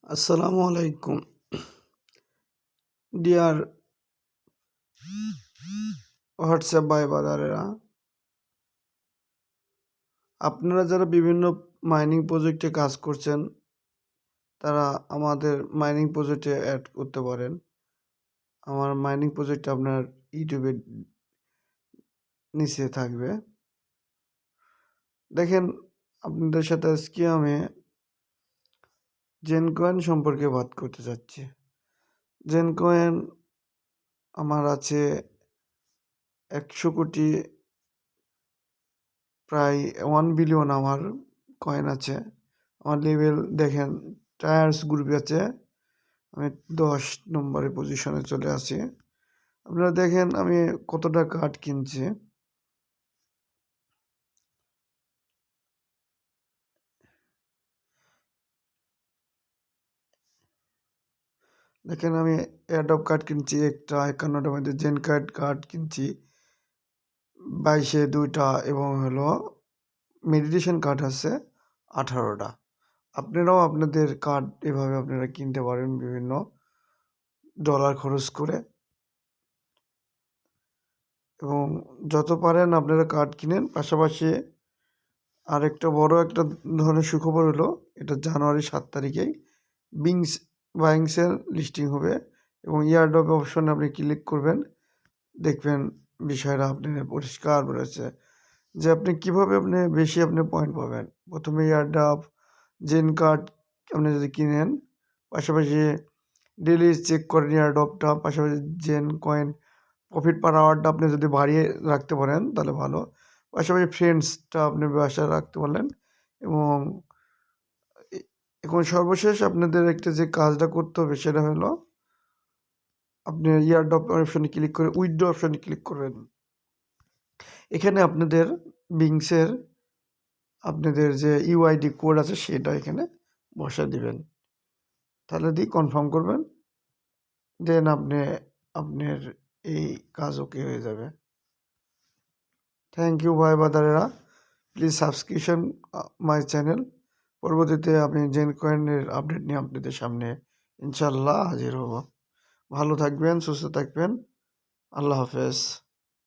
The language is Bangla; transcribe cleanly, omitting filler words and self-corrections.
আসসালামু আলাইকুম ডিয়ার হোয়াটসঅ্যাপ ভাই বাদারেরা, আপনারা যারা বিভিন্ন মাইনিং প্রজেক্টে কাজ করছেন তারা আমাদের মাইনিং প্রজেক্টে অ্যাড করতে পারেন। আমার মাইনিং প্রজেক্ট আপনার ইউটিউবের নিচে থাকবে। দেখেন, আপনাদের সাথে আজকে আমি জেনকয়েন সম্পর্কে বাদ করতে চাচ্ছি। জেনকয়েন আমার আছে 100 কোটি, প্রায় 1 বিলিয়ন আমার কয়েন আছে। আমার লেভেল দেখেন, টায়ার্স গ্রুপে আছে, আমি 10 নম্বরের পজিশনে চলে আসি। আপনারা দেখেন আমি কতটা কার্ড কিনছি। দেখেন আমি অ্যাডব কার্ড কিনছি একটা, 51টার মধ্যে জেন কার্ড কিনছি 22-এ 2টা, এবং হলো মেডিটেশন কার্ড আছে 18টা। আপনারাও আপনাদের কার্ড এভাবে আপনারা কিনতে পারেন বিভিন্ন ডলার খরচ করে, এবং যত পারেন আপনারা কার্ড কিনেন। পাশাপাশি আরেকটা বড় একটা ধরনের সুখবর হলো, এটা জানুয়ারি 7 তারিখেই বাইংসের লিস্টিং হবে, এবং ইয়ারড্রপ অপশনে আপনি ক্লিক করবেন, দেখবেন বিষয়টা আপনি পরিষ্কার রয়েছে যে আপনি কীভাবে বেশি পয়েন্ট পাবেন। প্রথমে ইয়ারড্রপ জেন কার্ড আপনি যদি কিনেন, পাশাপাশি ডেলি চেক করেন ইয়ারড্রপটা, পাশাপাশি জেন কয়েন প্রফিট পার আওয়ারটা আপনি যদি বাড়িয়ে রাখতে পারেন তাহলে ভালো। পাশাপাশি ফ্রেন্ডসটা আপনি বাসায় রাখতে পারলেন। এবং এখন সর্বশেষ আপনাদের একটা যে কাজটা করতে হবে সেটা হলো, আপনি ইয়ারড্রপ অপশনে ক্লিক করে উইথড্র অপশনে ক্লিক করবেন। এখানে আপনাদের বিংসের আপনাদের যে ইউআইডি কোড আছে সেটা এখানে বসায় দিবেন, তাহলে দিয়ে কনফার্ম করবেন, দেন আপনার এই কাজ ওকে হয়ে যাবে। থ্যাংক ইউ ভাই বাদারেরা, প্লিজ সাবস্ক্রিপশন মাই চ্যানেল। পরবর্তীতে আমি জেন কয়েনের আপডেট নিয়ে আপনাদের সামনে ইনশাল্লাহ হাজির হব। ভালো থাকবেন, সুস্থ থাকবেন, আল্লাহ হাফেজ।